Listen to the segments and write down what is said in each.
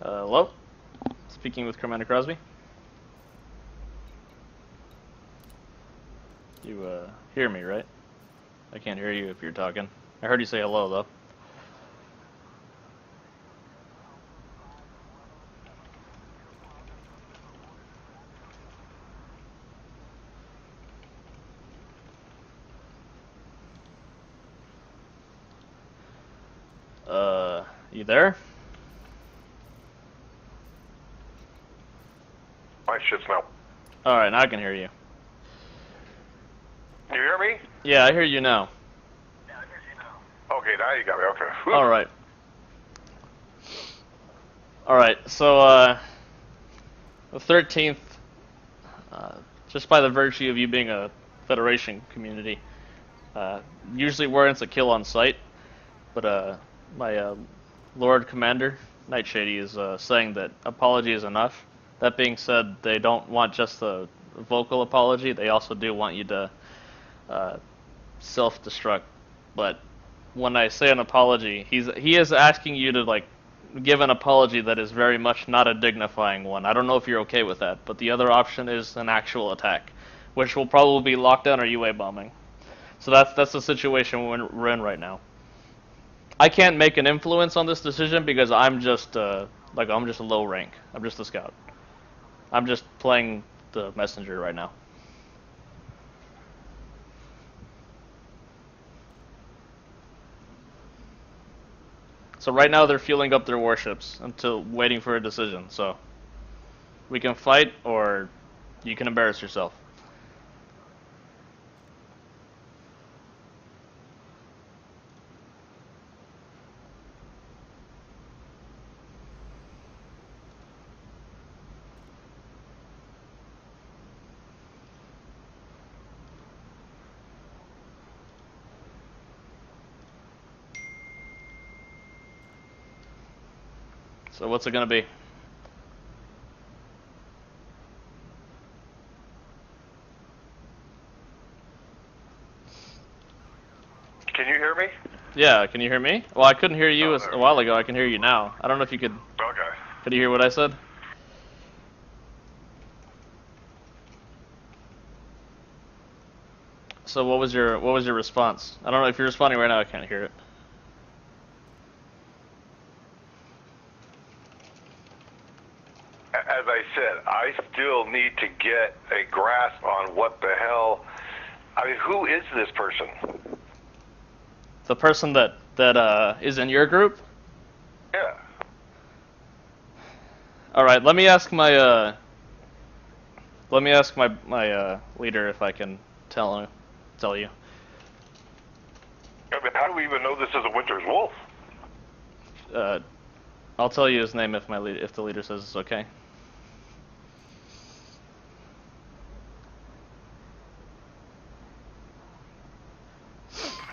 Hello? Speaking with Commander Crosby. You, hear me, right? I can't hear you if you're talking. I heard you say hello, though. You there? My shit's now. Alright, now I can hear you. You hear me? Yeah, I hear you now. Okay, now you got me. Okay. Whew. Alright. Alright, so, the 13th, just by the virtue of you being a Federation community, usually warrants a kill on sight, but, my, Lord Commander, Nightshady, is, saying that apology is enough. That being said, they don't want just the vocal apology, they also do want you to, self-destruct. But when I say an apology, he is asking you to, like, give an apology that is very much not a dignifying one. I don't know if you're okay with that, but the other option is an actual attack, which will probably be lockdown or UA bombing. So that's the situation we're in right now. I can't make an influence on this decision because I'm just I'm just a low rank. I'm just a scout. I'm just playing the messenger right now. So right now they're fueling up their warships until waiting for a decision. So we can fight or you can embarrass yourself. So what's it gonna be? Can you hear me? Yeah, can you hear me? Well, I couldn't hear you a while ago. I can hear you now. I don't know if you could. Okay. Could you hear what I said? So what was your response? I don't know if you're responding right now. I can't hear it. As I said, I still need to get a grasp on what the hell. I mean, who is this person? The person that is in your group? Yeah. All right. Let me ask my leader if I can tell you. I mean, how do we even know this is a Winter's Wolf? I'll tell you his name if the leader says it's okay.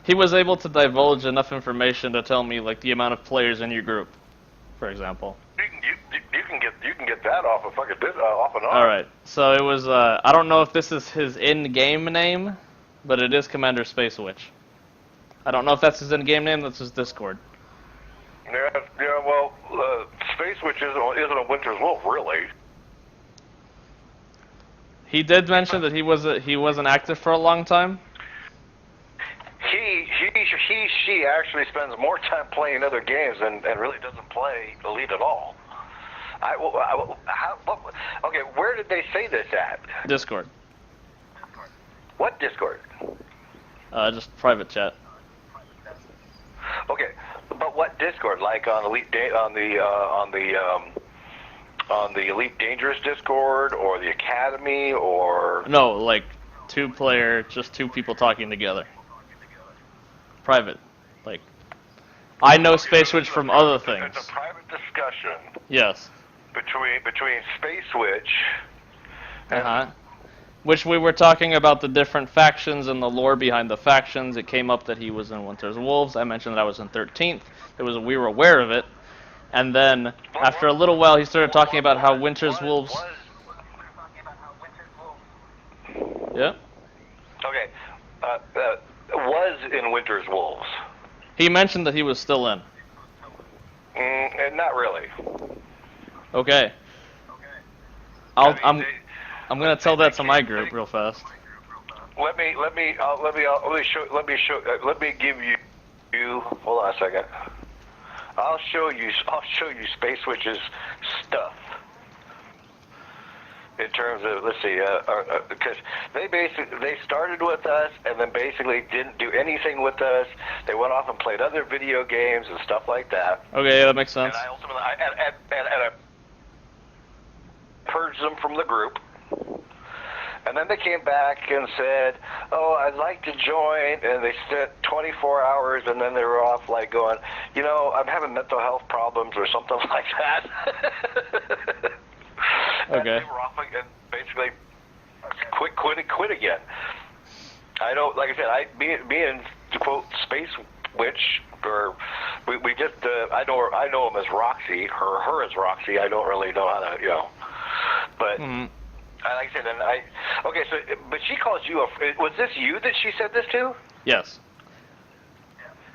He was able to divulge enough information to tell me like the amount of players in your group, for example. You can get that off of fucking off and on. All right. So it was I don't know if this is his in-game name, but it is Commander Space Witch. I don't know if that's his in-game name. That's his Discord. Yeah. Well, Space Witch isn't a Winter's Wolf, really. He did mention that he wasn't active for a long time. She actually spends more time playing other games and really doesn't play Elite at all. Okay, where did they say this at? Discord. What Discord? Just private chat. Okay, but what Discord? Like on the Elite Dangerous Discord or the Academy or? No, like just two people talking together. Private, like I know Space Witch from other things. It's a private discussion. Yes. Between Space Witch. Which we were talking about the different factions and the lore behind the factions. It came up that he was in Winter's Wolves. I mentioned that I was in 13th. We were aware of it, and then after a little while, he started talking about how Winter's Wolves. Yeah. Okay. Was in Winter's Wolves. He mentioned that he was still in. Not really. Okay. I I'll, mean, I'm, they, I'm gonna tell that to my group real fast. let me give you. Hold on a second. I'll show you Space Witch's stuff. In terms of, let's see, because they started with us and then basically didn't do anything with us. They went off and played other video games and stuff like that. Okay, yeah, that makes sense. And I ultimately, I purged them from the group. And then they came back and said, "Oh, I'd like to join." And they spent 24 hours, and then they were off like going, "You know, I'm having mental health problems or something like that." And Okay. they were off and basically quit again. I don't, like I said, me and quote Space Witch, or we just I know him as Roxy, her as Roxy. I don't really know how to, but. Mm-hmm. Like I said, okay. So, but she calls you was this you that she said this to? Yes.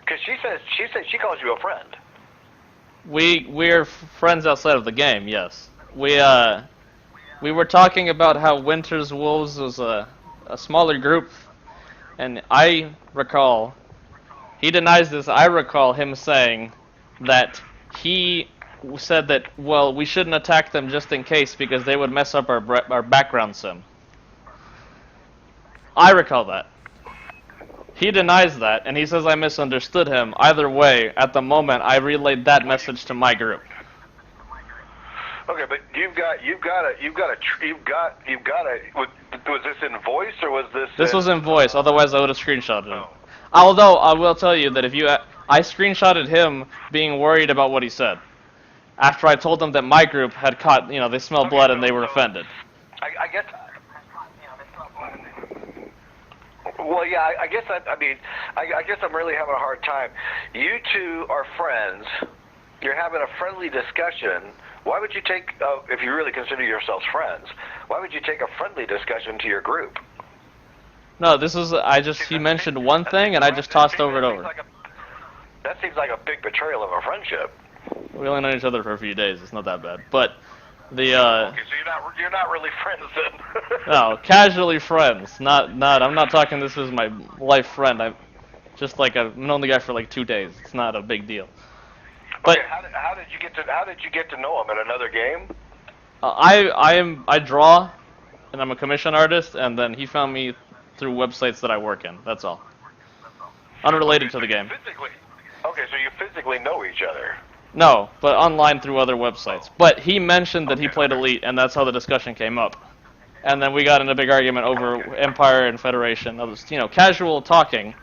Because she said she calls you a friend. We're friends outside of the game. Yes. We were talking about how Winter's Wolves was a smaller group, and I recall he denies this. I recall him saying that he said that, well, we shouldn't attack them just in case because they would mess up our background sim. I recall that. He denies that, and he says I misunderstood him. Either way, at the moment, I relayed that message to my group. Okay, but you've got was this in voice or was this? This was in voice, otherwise I would have screenshotted him. Although, I will tell you that I screenshotted him being worried about what he said. After I told them that my group had caught, they smelled blood and they were offended. I guess. Well, yeah, I guess I guess I'm really having a hard time. You two are friends. You're having a friendly discussion. Why would you take, if you really consider yourselves friends, why would you take a friendly discussion to your group? No, he mentioned one thing and I just tossed over and over. That seems like a big betrayal of a friendship. We only known each other for a few days. It's not that bad. But okay, so you're not really friends then. no, casually friends. I'm not talking this is my life friend. I'm just like I've known the guy for like 2 days. It's not a big deal. But okay, how did you get to know him in another game? I draw, and I'm a commission artist, and then he found me through websites that I work in. That's all. Unrelated to the game. Okay, so you physically know each other. No, but online through other websites. But he mentioned that he played Elite, and that's how the discussion came up. And then we got in a big argument over Empire and Federation. It was, casual talking.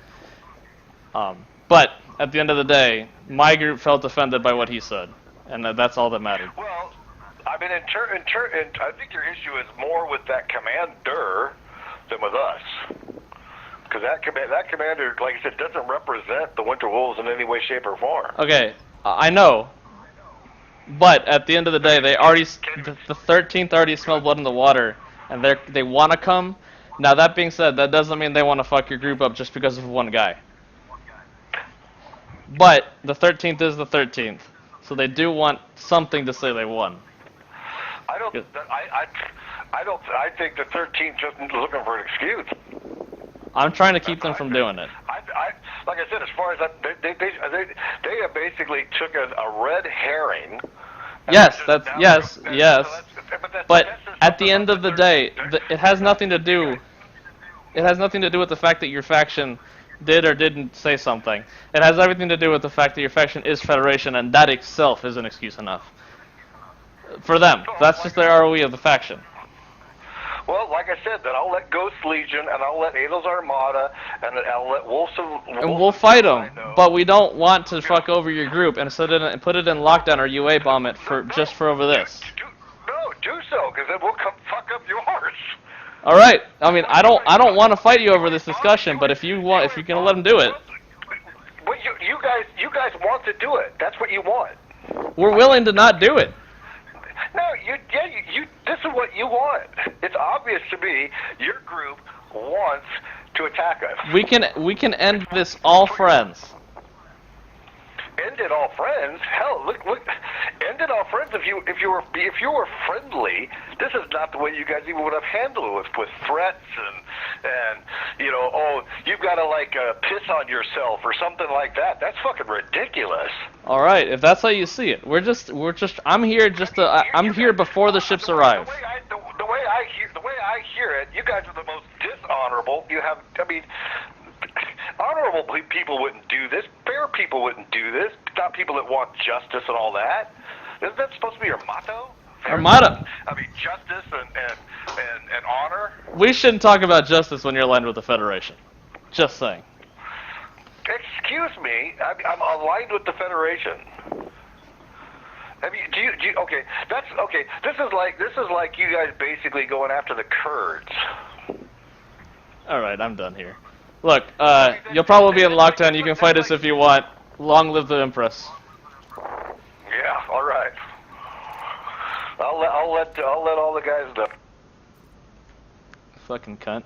But at the end of the day, my group felt offended by what he said, and that's all that mattered. Well, I mean, I think your issue is more with that commander than with us. Because that commander, like I said, doesn't represent the Winter Wolves in any way, shape, or form. Okay, I know. But at the end of the day, the 13th already smelled blood in the water, and they want to come. Now, that being said, that doesn't mean they want to fuck your group up just because of one guy. But the 13th is the 13th, so they do want something to say they won. I think the 13th just looking for an excuse. I'm trying to keep them from doing it. Like I said, as far as that, they have basically took a red herring. Yes, yes. But at the end of the day, it has nothing to do. It has nothing to do with the fact that your faction did or didn't say something. It has everything to do with the fact that your faction is Federation, and that itself is an excuse enough. For them, that's just their ROE of the faction. Well, like I said, then I'll let Ghost Legion, and I'll let Adel's Armada, and I'll let Wolves of... And we'll fight them, but we don't want to fuck over your group and put it in lockdown or UA bomb it just for over this. Do so, because then we'll come fuck up yours. All right. I mean, I don't want to fight you over this discussion, but if you're gonna let them do it, well, you guys want to do it. That's what you want. We're willing to not do it. No, this is what you want. It's obvious to me your group wants to attack us. We can end this all friends. End it all friends? Hell, look. end it all friends. If you were friendly, this is not the way you guys even would have handled it with threats and you know, oh, you've got to like piss on yourself or something like that. That's fucking ridiculous. All right, if that's how you see it, I'm here just to. I'm here before the ships arrive. The way I hear it, you guys are the most dishonorable. You have, I mean, honorable people wouldn't do this. Fair people wouldn't do this. Not people that want justice and all that. Isn't that supposed to be your motto? Our motto. I mean, justice and honor. We shouldn't talk about justice when you're aligned with the Federation. Just saying. Excuse me, I'm aligned with the Federation. I mean, do you okay? That's okay. This is like you guys basically going after the Kurds. All right, I'm done here. Look, you'll probably be in lockdown. You can fight us if you want. Long live the Empress. Yeah, all right. I'll let all the guys know. Fucking cunt.